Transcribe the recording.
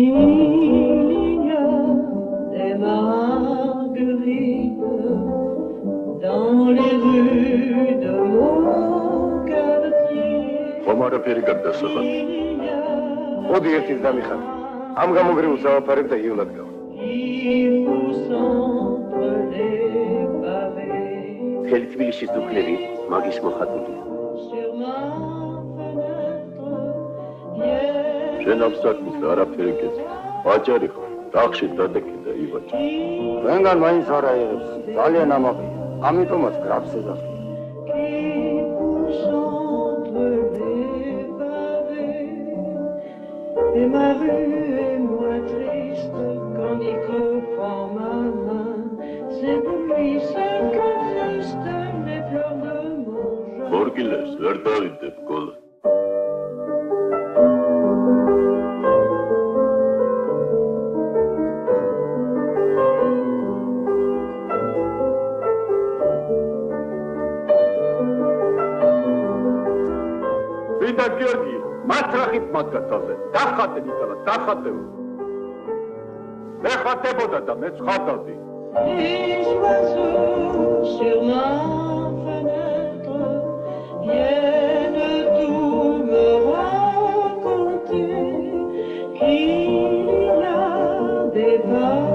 Il y a des marguerites dans les rues de mon quartier. Omar Perigat დასახად. მოდი ერთის დამიხარ. ამ გამოგრეულ სავაფარებ და იულად გავ. მთელი თბილისის დუქნები მაგის მოხატული. შენ აბსტრაქტის არაფერი გეცი. აჭარი ხარ, ტახში დადეკი და ივაჭი. ჩვენგან მაინც არ აიღებს, ძალიან ამაყია. ამიტომაც გრაფს ეძახი. Et ma rue est moins triste quand Nico prend ma main. C'est depuis ce que juste les fleurs de mon jardin. Borgiles, ვერ დავიდებ გოლა. ვიდა გიორგი მატრახით მაგათაზე დახატე ნიკოლა დახატე მე ხატებოდა და მეც ხატავდი Les oiseaux sur ma fenêtre viennent tout me raconter qu'il y a des vagues